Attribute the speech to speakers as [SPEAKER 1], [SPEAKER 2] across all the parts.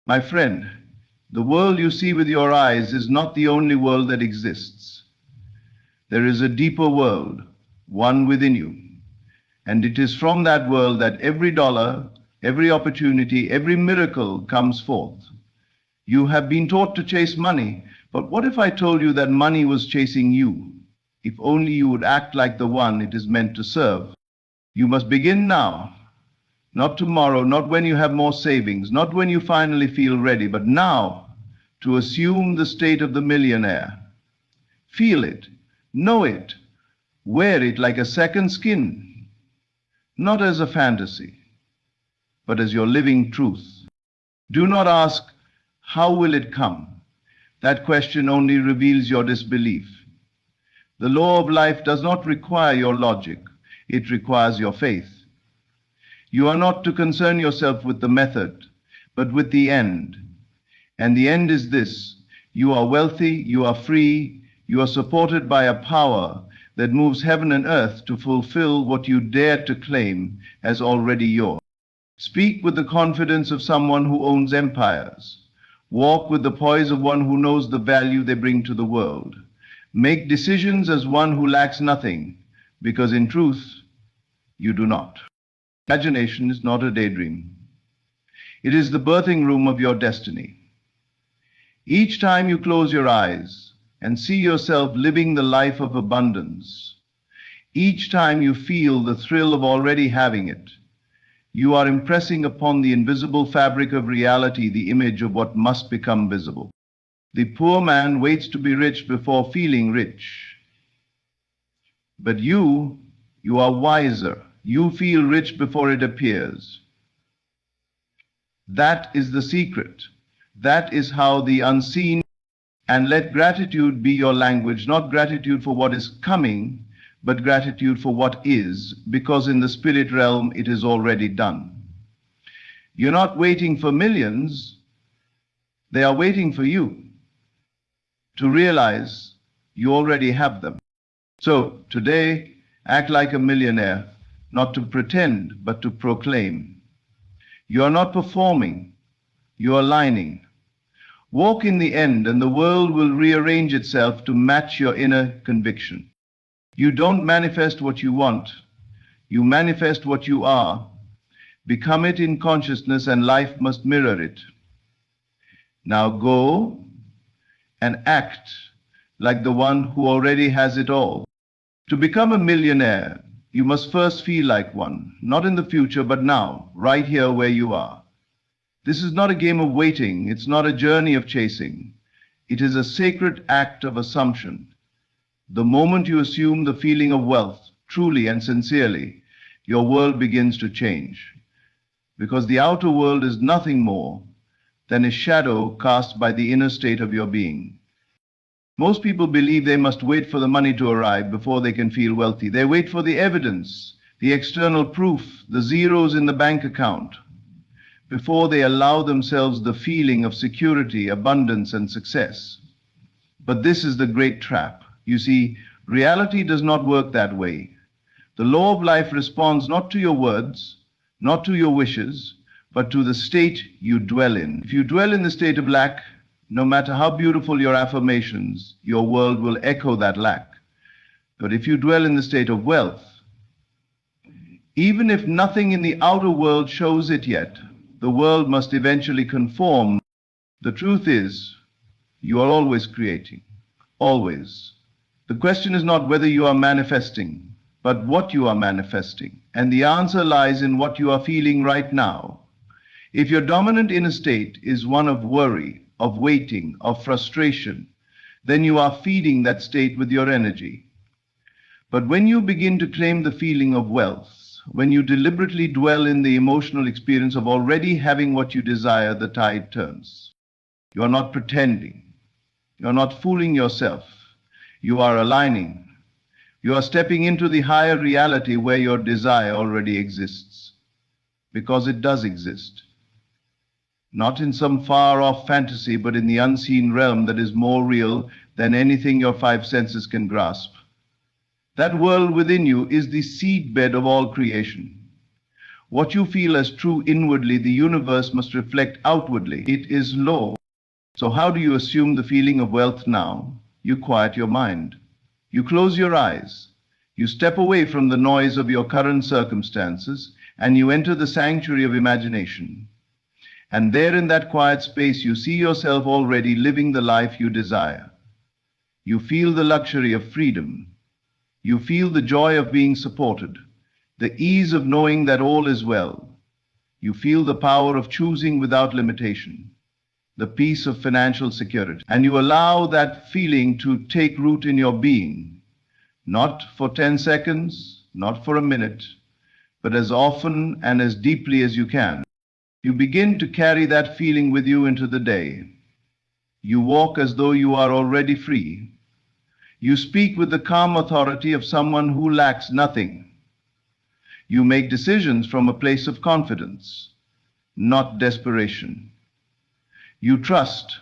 [SPEAKER 1] My friend, the world you see with your eyes is not the only world that exists. There is a deeper world, one within you. And it is from that world that every dollar, every opportunity, every miracle comes forth. You have been taught to chase money, but what if I told you that money was chasing you? If only you would act like the one it is meant to serve. You must begin now, not tomorrow, not when you have more savings, not when you finally feel ready, but now, to assume the state of the millionaire. Feel it, know it, wear it like a second skin, not as a fantasy, but as your living truth. Do not ask, how will it come? That question only reveals your disbelief. The law of life does not require your logic, it requires your faith. You are not to concern yourself with the method, but with the end. And the end is this: you are wealthy, you are free, you are supported by a power that moves heaven and earth to fulfill what you dare to claim as already yours. Speak with the confidence of someone who owns empires. Walk with the poise of one who knows the value they bring to the world. Make decisions as one who lacks nothing, because in truth, you do not. Imagination is not a daydream. It is the birthing room of your destiny. Each time you close your eyes and see yourself living the life of abundance, each time you feel the thrill of already having it, you are impressing upon the invisible fabric of reality the image of what must become visible. The poor man waits to be rich before feeling rich. But you are wiser. You feel rich before it appears. That is the secret. That is how the unseen. And let gratitude be your language, not gratitude for what is coming, but gratitude for what is, because in the spirit realm it is already done. You're not waiting for millions, they are waiting for you to realize you already have them. So today, act like a millionaire, not to pretend, but to proclaim. You are not performing, you are aligning. Walk in the end and the world will rearrange itself to match your inner conviction. You don't manifest what you want, you manifest what you are. Become it in consciousness and life must mirror it. Now go and act like the one who already has it all. To become a millionaire, you must first feel like one, not in the future, but now, right here where you are. This is not a game of waiting, it's not a journey of chasing. It is a sacred act of assumption. The moment you assume the feeling of wealth, truly and sincerely, your world begins to change. Because the outer world is nothing more than a shadow cast by the inner state of your being. Most people believe they must wait for the money to arrive before they can feel wealthy. They wait for the evidence, the external proof, the zeros in the bank account, before they allow themselves the feeling of security, abundance, and success. But this is the great trap. You see, reality does not work that way. The law of life responds not to your words, not to your wishes, but to the state you dwell in. If you dwell in the state of lack, no matter how beautiful your affirmations, your world will echo that lack. But if you dwell in the state of wealth, even if nothing in the outer world shows it yet, the world must eventually conform. The truth is, you are always creating, always. The question is not whether you are manifesting, but what you are manifesting. And the answer lies in what you are feeling right now. If your dominant inner state is one of worry, of waiting, of frustration, then you are feeding that state with your energy. But when you begin to claim the feeling of wealth, when you deliberately dwell in the emotional experience of already having what you desire, the tide turns. You are not pretending. You are not fooling yourself. You are aligning. You are stepping into the higher reality where your desire already exists. Because it does exist. Not in some far-off fantasy, but in the unseen realm that is more real than anything your five senses can grasp. That world within you is the seedbed of all creation. What you feel as true inwardly, the universe must reflect outwardly. It is law. So how do you assume the feeling of wealth now? You quiet your mind. You close your eyes. You step away from the noise of your current circumstances and you enter the sanctuary of imagination. And there in that quiet space, you see yourself already living the life you desire. You feel the luxury of freedom. You feel the joy of being supported, the ease of knowing that all is well. You feel the power of choosing without limitation, the peace of financial security. And you allow that feeling to take root in your being, not for 10 seconds, not for a minute, but as often and as deeply as you can. You begin to carry that feeling with you into the day. You walk as though you are already free. You speak with the calm authority of someone who lacks nothing. You make decisions from a place of confidence, not desperation. You trust,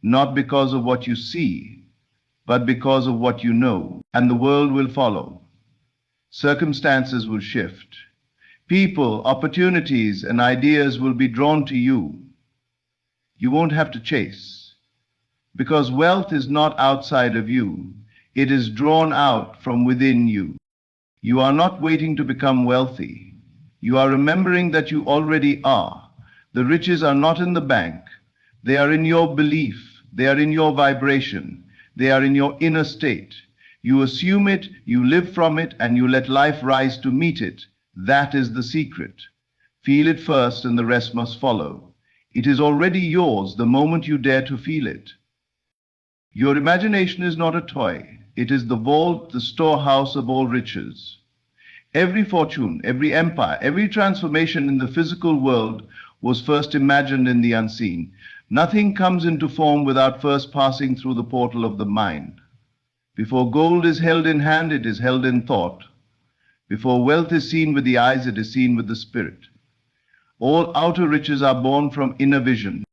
[SPEAKER 1] not because of what you see, but because of what you know, and the world will follow. Circumstances will shift. People, opportunities, and ideas will be drawn to you. You won't have to chase, because wealth is not outside of you. It is drawn out from within you. You are not waiting to become wealthy. You are remembering that you already are. The riches are not in the bank. They are in your belief. They are in your vibration. They are in your inner state. You assume it, you live from it, and you let life rise to meet it. That is the secret. Feel it first and the rest must follow. It is already yours the moment you dare to feel it. Your imagination is not a toy. It is the vault, the storehouse of all riches. Every fortune, every empire, every transformation in the physical world was first imagined in the unseen. Nothing comes into form without first passing through the portal of the mind. Before gold is held in hand, it is held in thought. Before wealth is seen with the eyes, it is seen with the spirit. All outer riches are born from inner vision.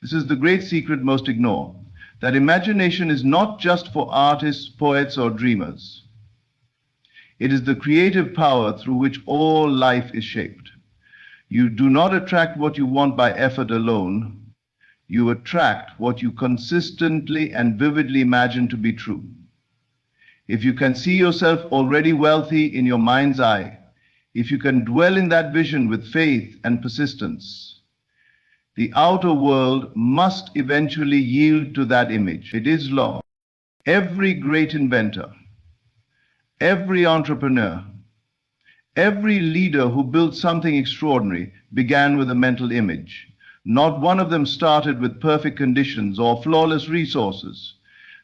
[SPEAKER 1] This is the great secret most ignore, that imagination is not just for artists, poets, or dreamers. It is the creative power through which all life is shaped. You do not attract what you want by effort alone. You attract what you consistently and vividly imagine to be true. If you can see yourself already wealthy in your mind's eye, if you can dwell in that vision with faith and persistence, the outer world must eventually yield to that image. It is law. Every great inventor, every entrepreneur, every leader who built something extraordinary began with a mental image. Not one of them started with perfect conditions or flawless resources.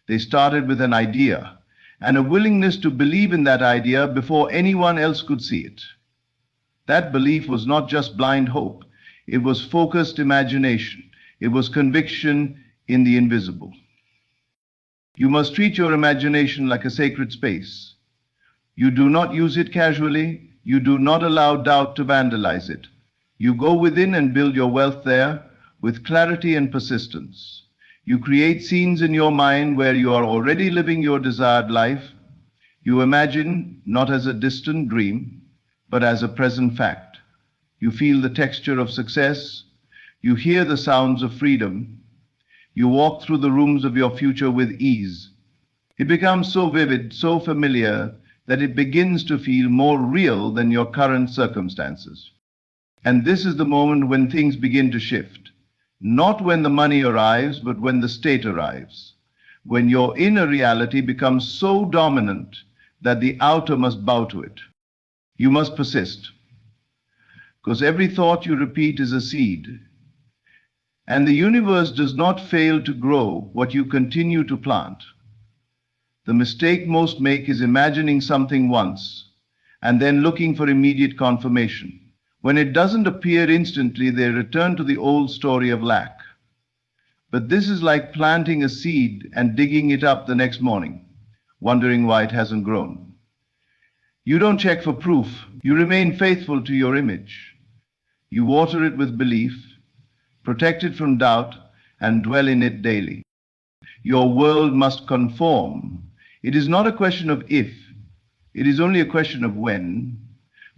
[SPEAKER 1] They started with an idea and a willingness to believe in that idea before anyone else could see it. That belief was not just blind hope. It was focused imagination. It was conviction in the invisible. You must treat your imagination like a sacred space. You do not use it casually. You do not allow doubt to vandalize it. You go within and build your wealth there with clarity and persistence. You create scenes in your mind where you are already living your desired life. You imagine not as a distant dream, but as a present fact. You feel the texture of success. You hear the sounds of freedom. You walk through the rooms of your future with ease. It becomes so vivid, so familiar, that it begins to feel more real than your current circumstances. And this is the moment when things begin to shift. Not when the money arrives, but when the state arrives. When your inner reality becomes so dominant that the outer must bow to it. You must persist, because every thought you repeat is a seed. And the universe does not fail to grow what you continue to plant. The mistake most make is imagining something once and then looking for immediate confirmation. When it doesn't appear instantly, they return to the old story of lack. But this is like planting a seed and digging it up the next morning, wondering why it hasn't grown. You don't check for proof. You remain faithful to your image. You water it with belief, protect it from doubt, and dwell in it daily. Your world must conform. It is not a question of if, it is only a question of when.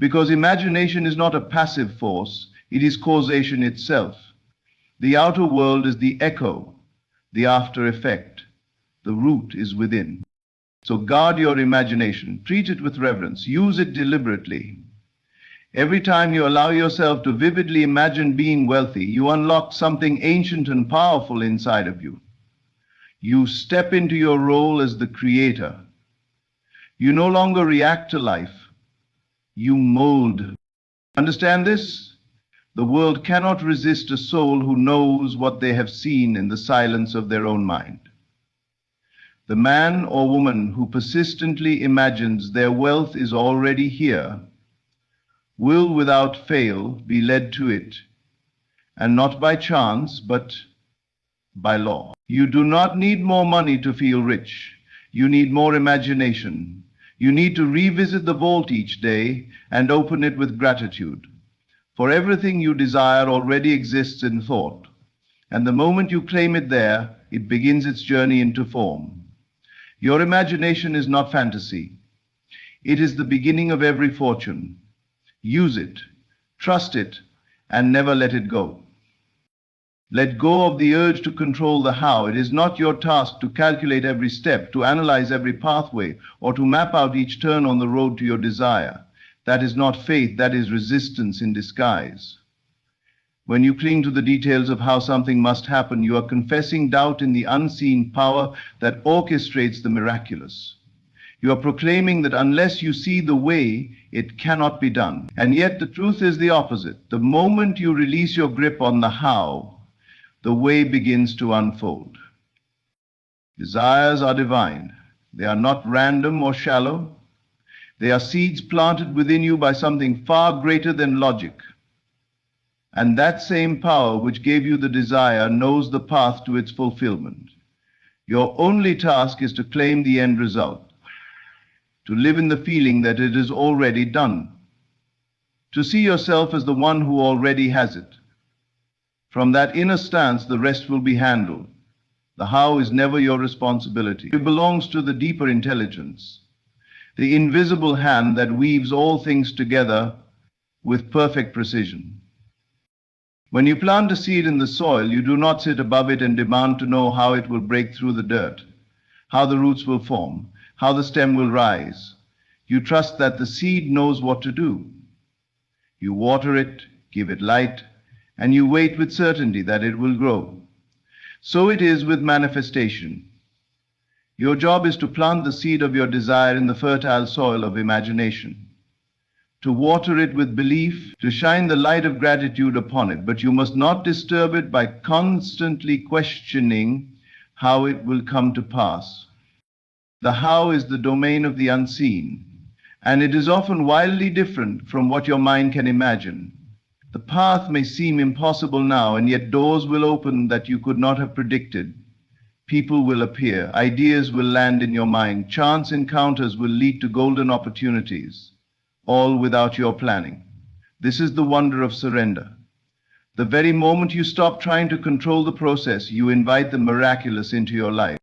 [SPEAKER 1] Because imagination is not a passive force, it is causation itself. The outer world is the echo, the after effect. The root is within. So guard your imagination, treat it with reverence, use it deliberately. Every time you allow yourself to vividly imagine being wealthy, you unlock something ancient and powerful inside of you. You step into your role as the creator. You no longer react to life, you mold. Understand this? The world cannot resist a soul who knows what they have seen in the silence of their own mind. The man or woman who persistently imagines their wealth is already here will without fail be led to it, and not by chance, but by law. You do not need more money to feel rich. You need more imagination. You need to revisit the vault each day and open it with gratitude. For everything you desire already exists in thought, and the moment you claim it there, it begins its journey into form. Your imagination is not fantasy. It is the beginning of every fortune. Use it, trust it, and never let it go. Let go of the urge to control the how. It is not your task to calculate every step, to analyze every pathway, or to map out each turn on the road to your desire. That is not faith, that is resistance in disguise. When you cling to the details of how something must happen, you are confessing doubt in the unseen power that orchestrates the miraculous. You are proclaiming that unless you see the way, it cannot be done. And yet the truth is the opposite. The moment you release your grip on the how, the way begins to unfold. Desires are divine. They are not random or shallow. They are seeds planted within you by something far greater than logic. And that same power which gave you the desire knows the path to its fulfillment. Your only task is to claim the end result, to live in the feeling that it is already done, to see yourself as the one who already has it. From that inner stance, the rest will be handled. The how is never your responsibility. It belongs to the deeper intelligence, the invisible hand that weaves all things together with perfect precision. When you plant a seed in the soil, you do not sit above it and demand to know how it will break through the dirt, how the roots will form, how the stem will rise. You trust that the seed knows what to do. You water it, give it light, and you wait with certainty that it will grow. So it is with manifestation. Your job is to plant the seed of your desire in the fertile soil of imagination, to water it with belief, to shine the light of gratitude upon it, but you must not disturb it by constantly questioning how it will come to pass. The how is the domain of the unseen, and it is often wildly different from what your mind can imagine. The path may seem impossible now, and yet doors will open that you could not have predicted. People will appear, ideas will land in your mind, chance encounters will lead to golden opportunities, all without your planning. This is the wonder of surrender. The very moment you stop trying to control the process, you invite the miraculous into your life.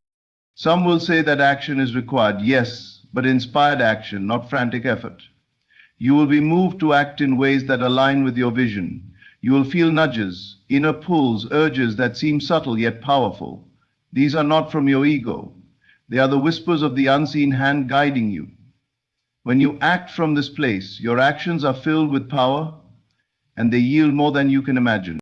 [SPEAKER 1] Some will say that action is required. Yes, but inspired action, not frantic effort. You will be moved to act in ways that align with your vision. You will feel nudges, inner pulls, urges that seem subtle yet powerful. These are not from your ego. They are the whispers of the unseen hand guiding you. When you act from this place, your actions are filled with power, and they yield more than you can imagine.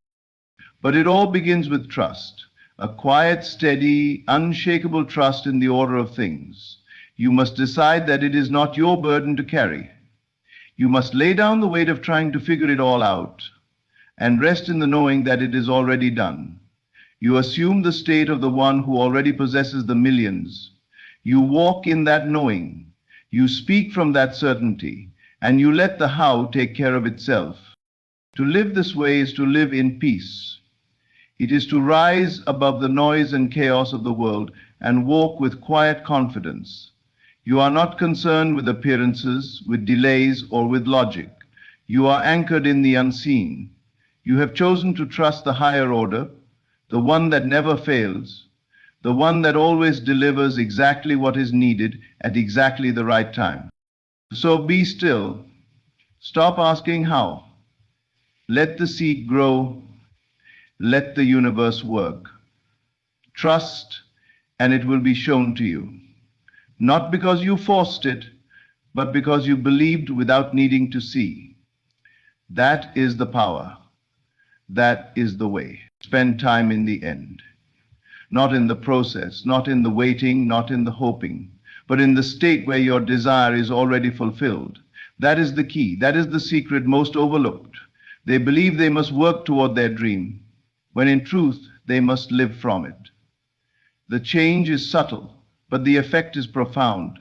[SPEAKER 1] But it all begins with trust, a quiet, steady, unshakable trust in the order of things. You must decide that it is not your burden to carry. You must lay down the weight of trying to figure it all out and rest in the knowing that it is already done. You assume the state of the one who already possesses the millions. You walk in that knowing. You speak from that certainty, and you let the how take care of itself. To live this way is to live in peace. It is to rise above the noise and chaos of the world and walk with quiet confidence. You are not concerned with appearances, with delays, or with logic. You are anchored in the unseen. You have chosen to trust the higher order, the one that never fails, the one that always delivers exactly what is needed at exactly the right time. So be still, Stop asking how. Let the seed grow. Let the universe work. Trust, and it will be shown to you. Not because you forced it, but because you believed without needing to see. That is the power. That is the way. Spend time in the end. Not in the process, not in the waiting, not in the hoping, but in the state where your desire is already fulfilled. That is the key. That is the secret most overlooked. They believe they must work toward their dream, when in truth they must live from it. The change is subtle, but the effect is profound.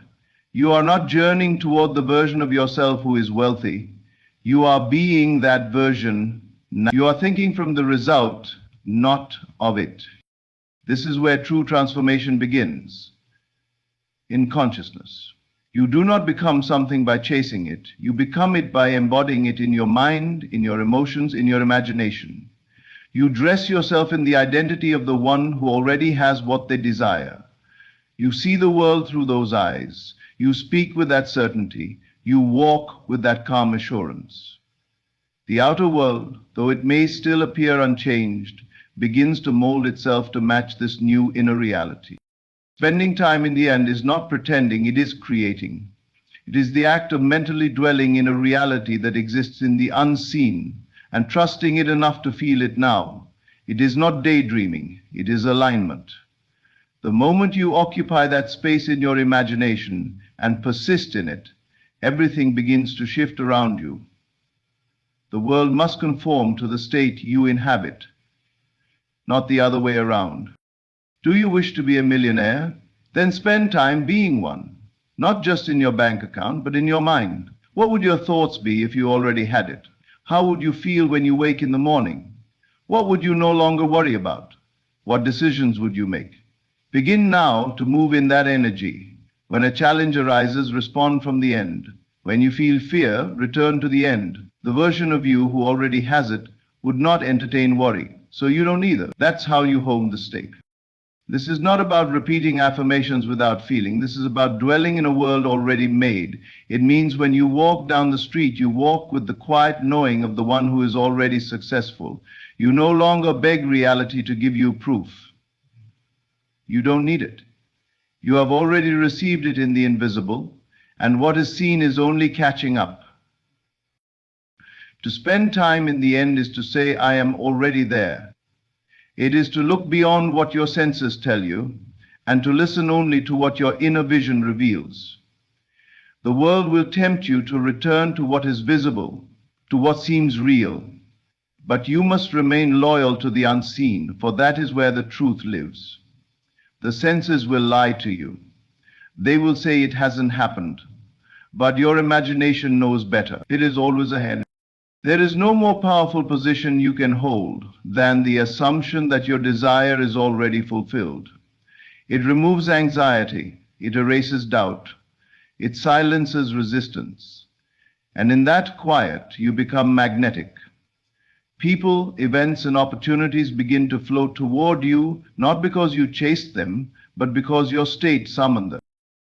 [SPEAKER 1] You are not journeying toward the version of yourself who is wealthy. You are being that version. You are thinking from the result, not of it. This is where true transformation begins. In consciousness. You do not become something by chasing it. You become it by embodying it in your mind, in your emotions, in your imagination. You dress yourself in the identity of the one who already has what they desire. You see the world through those eyes. You speak with that certainty. You walk with that calm assurance. The outer world, though it may still appear unchanged, begins to mold itself to match this new inner reality. Spending time in the end is not pretending, it is creating. It is the act of mentally dwelling in a reality that exists in the unseen and trusting it enough to feel it now. It is not daydreaming, it is alignment. The moment you occupy that space in your imagination and persist in it, everything begins to shift around you. The world must conform to the state you inhabit, not the other way around. Do you wish to be a millionaire? Then spend time being one, not just in your bank account, but in your mind. What would your thoughts be if you already had it? How would you feel when you wake in the morning? What would you no longer worry about? What decisions would you make? Begin now to move in that energy. When a challenge arises, respond from the end. When you feel fear, return to the end. The version of you who already has it would not entertain worry, so you don't either. That's how you hone the stake. This is not about repeating affirmations without feeling. This is about dwelling in a world already made. It means when you walk down the street, you walk with the quiet knowing of the one who is already successful. You no longer beg reality to give you proof. You don't need it. You have already received it in the invisible, and what is seen is only catching up. To spend time in the end is to say, I am already there. It is to look beyond what your senses tell you and to listen only to what your inner vision reveals. The world will tempt you to return to what is visible, to what seems real. But you must remain loyal to the unseen, for that is where the truth lives. The senses will lie to you. They will say it hasn't happened. But your imagination knows better. It is always ahead. There is no more powerful position you can hold than the assumption that your desire is already fulfilled. It removes anxiety, it erases doubt, it silences resistance. And in that quiet, you become magnetic. People, events, and opportunities begin to flow toward you, not because you chased them, but because your state summoned them.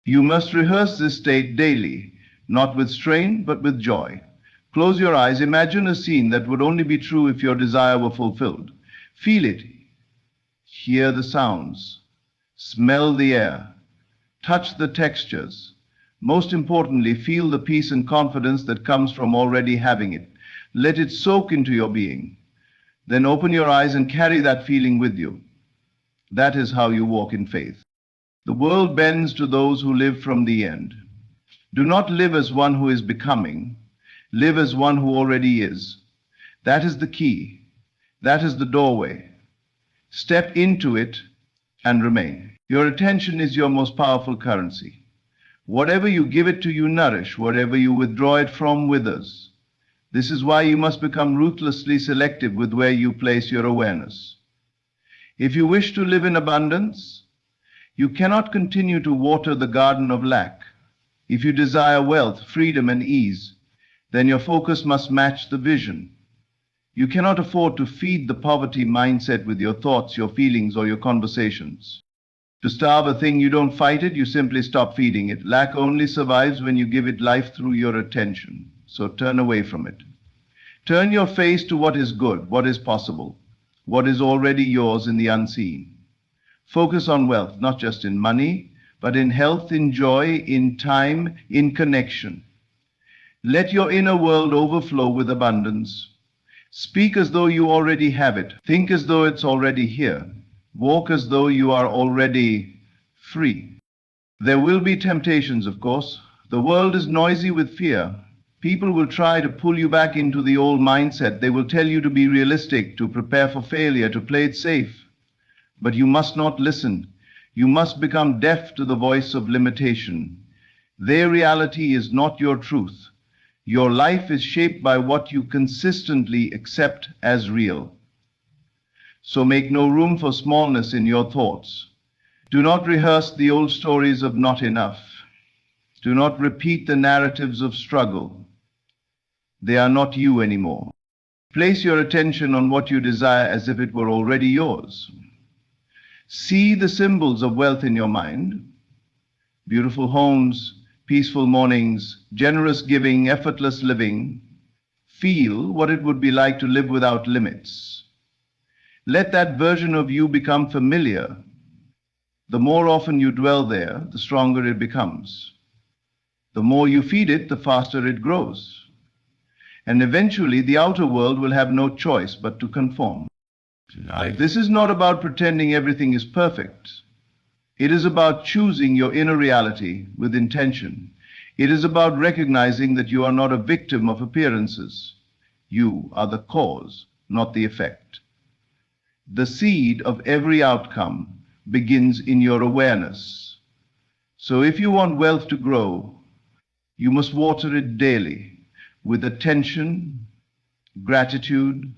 [SPEAKER 1] You must rehearse this state daily, not with strain, but with joy. Close your eyes, imagine a scene that would only be true if your desire were fulfilled. Feel it, hear the sounds, smell the air, touch the textures. Most importantly, feel the peace and confidence that comes from already having it. Let it soak into your being. Then open your eyes and carry that feeling with you. That is how you walk in faith. The world bends to those who live from the end. Do not live as one who is becoming. Live as one who already is. That is the key. That is the doorway. Step into it and remain. Your attention is your most powerful currency. Whatever you give it to, you nourish. Whatever you withdraw it from, withers. This is why you must become ruthlessly selective with where you place your awareness. If you wish to live in abundance, you cannot continue to water the garden of lack. If you desire wealth, freedom, and ease, then your focus must match the vision. You cannot afford to feed the poverty mindset with your thoughts, your feelings, or your conversations. To starve a thing, you don't fight it, you simply stop feeding it. Lack only survives when you give it life through your attention. so turn away from it. Turn your face to what is good, what is possible, what is already yours in the unseen. Focus on wealth, not just in money, but in health, in joy, in time, in connection. Let your inner world overflow with abundance. Speak as though you already have it. Think as though it's already here. Walk as though you are already free. There will be temptations, of course. The world is noisy with fear. People will try to pull you back into the old mindset. They will tell you to be realistic, to prepare for failure, to play it safe. But you must not listen. You must become deaf to the voice of limitation. Their reality is not your truth. Your life is shaped by what you consistently accept as real. So make no room for smallness in your thoughts. Do not rehearse the old stories of not enough. Do not repeat the narratives of struggle. They are not you anymore. Place your attention on what you desire as if it were already yours. See the symbols of wealth in your mind. Beautiful homes, peaceful mornings, generous giving, effortless living. Feel what it would be like to live without limits. Let that version of you become familiar. The more often you dwell there, the stronger it becomes. The more you feed it, the faster it grows. And eventually the outer world will have no choice but to conform. This is not about pretending everything is perfect. It is about choosing your inner reality with intention. It is about recognizing that you are not a victim of appearances. You are the cause, not the effect. The seed of every outcome begins in your awareness. So if you want wealth to grow, you must water it daily with attention, gratitude,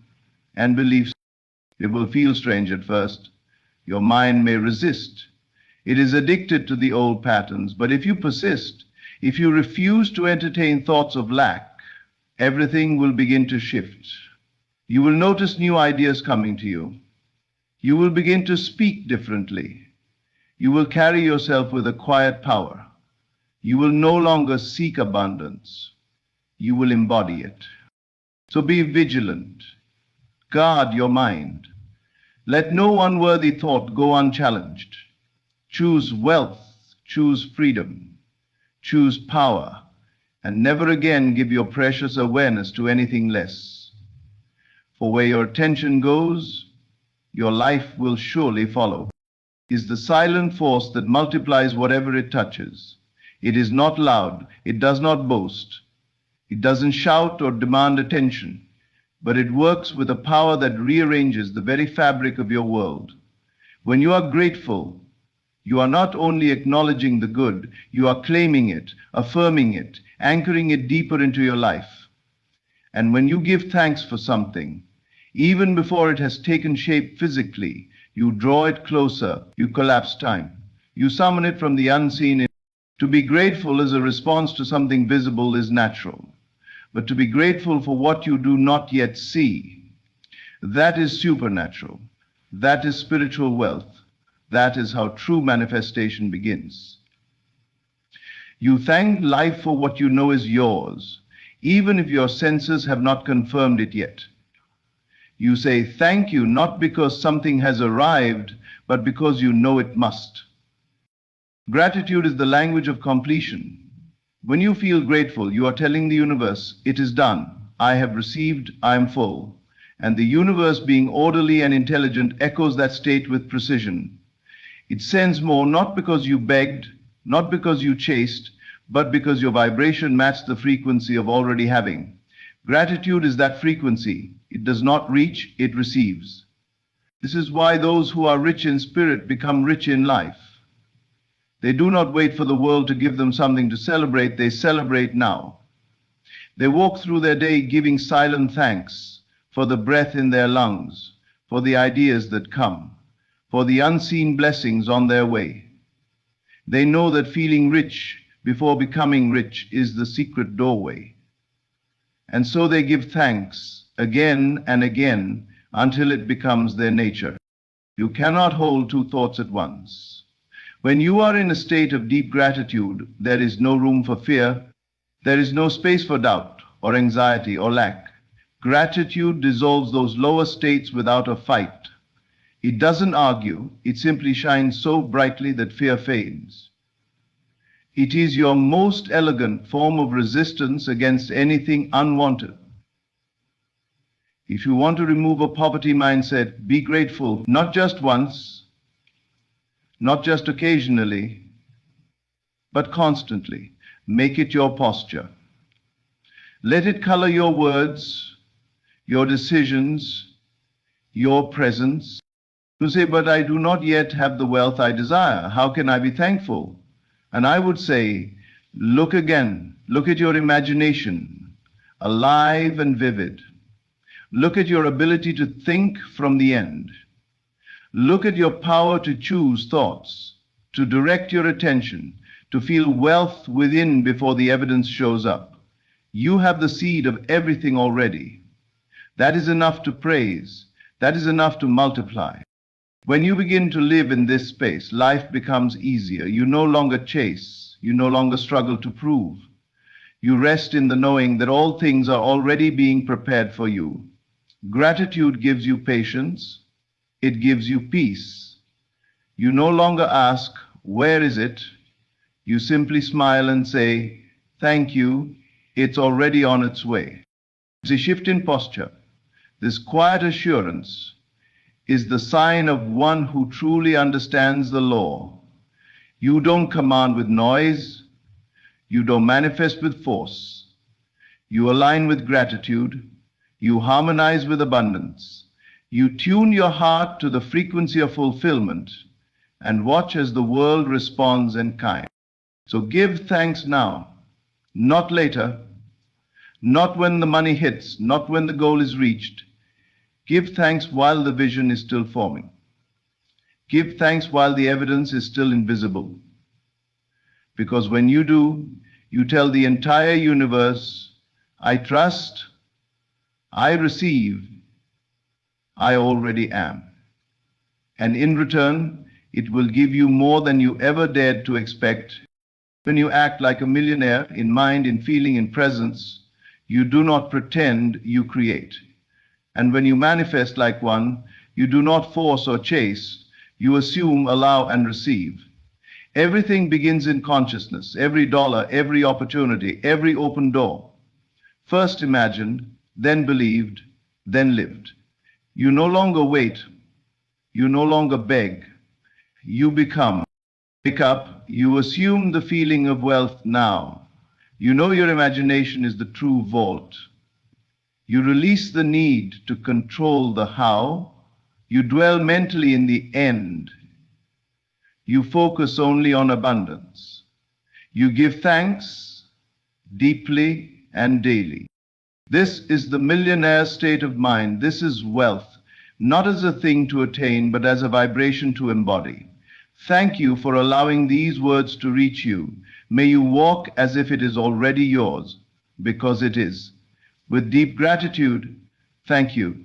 [SPEAKER 1] and belief. It will feel strange at first. Your mind may resist. It is addicted to the old patterns. But if you persist, if you refuse to entertain thoughts of lack, everything will begin to shift. You will notice new ideas coming to you. You will begin to speak differently. You will carry yourself with a quiet power. You will no longer seek abundance. You will embody it. So be vigilant. Guard your mind. Let no unworthy thought go unchallenged. Choose wealth, choose freedom, choose power, and never again give your precious awareness to anything less. For where your attention goes, your life will surely follow. It is the silent force that multiplies whatever it touches. It is not loud, it does not boast. It doesn't shout or demand attention, but it works with a power that rearranges the very fabric of your world. When you are grateful, you are not only acknowledging the good, you are claiming it, affirming it, anchoring it deeper into your life. And when you give thanks for something, even before it has taken shape physically, you draw it closer, you collapse time. You summon it from the unseen. To be grateful as a response to something visible is natural. But to be grateful for what you do not yet see, that is supernatural. That is spiritual wealth. That is how true manifestation begins. You thank life for what you know is yours, even if your senses have not confirmed it yet. You say thank you not because something has arrived, but because you know it must. Gratitude is the language of completion. When you feel grateful, you are telling the universe, it is done. I have received, I am full. And the universe, being orderly and intelligent, echoes that state with precision. It sends more not because you begged, not because you chased, but because your vibration matched the frequency of already having. Gratitude is that frequency. It does not reach, it receives. This is why those who are rich in spirit become rich in life. They do not wait for the world to give them something to celebrate, they celebrate now. They walk through their day giving silent thanks for the breath in their lungs, for the ideas that come, for the unseen blessings on their way. They know that feeling rich before becoming rich is the secret doorway. And so they give thanks again and again until it becomes their nature. You cannot hold two thoughts at once. When you are in a state of deep gratitude, there is no room for fear, there is no space for doubt. or anxiety or lack. Gratitude dissolves those lower states without a fight. It doesn't argue, it simply shines so brightly that fear fades. It is your most elegant form of resistance against anything unwanted. If you want to remove a poverty mindset, be grateful, not just once, not just occasionally, but constantly. Make it your posture. Let it color your words, your decisions, your presence. You say, but I do not yet have the wealth I desire. How can I be thankful? And I would say, look again. Look at your imagination, alive and vivid. Look at your ability to think from the end. Look at your power to choose thoughts, to direct your attention, to feel wealth within before the evidence shows up. You have the seed of everything already. That is enough to praise. That is enough to multiply. When you begin to live in this space, life becomes easier. You no longer chase. You no longer struggle to prove. You rest in the knowing that all things are already being prepared for you. Gratitude gives you patience. It gives you peace. You no longer ask, where is it? You simply smile and say, thank you, it's already on its way. It's a shift in posture. This quiet assurance is the sign of one who truly understands the law. You don't command with noise. You don't manifest with force. You align with gratitude. You harmonize with abundance. You tune your heart to the frequency of fulfillment and watch as the world responds in kind. So give thanks now, not later, not when the money hits, not when the goal is reached. Give thanks while the vision is still forming. Give thanks while the evidence is still invisible. Because when you do, you tell the entire universe, I trust, I receive, I already am. And in return, it will give you more than you ever dared to expect. When you act like a millionaire in mind, in feeling, in presence, you do not pretend, you create. And when you manifest like one, you do not force or chase, you assume, allow, and receive. Everything begins in consciousness, every dollar, every opportunity, every open door. First imagined, then believed, then lived. You no longer wait, you no longer beg, you become. Wake up, you assume the feeling of wealth now. You know your imagination is the true vault. You release the need to control the how. You dwell mentally in the end. You focus only on abundance. You give thanks deeply and daily. This is the millionaire state of mind. This is wealth, not as a thing to attain, but as a vibration to embody. Thank you for allowing these words to reach you. May you walk as if it is already yours, because it is. With deep gratitude, thank you.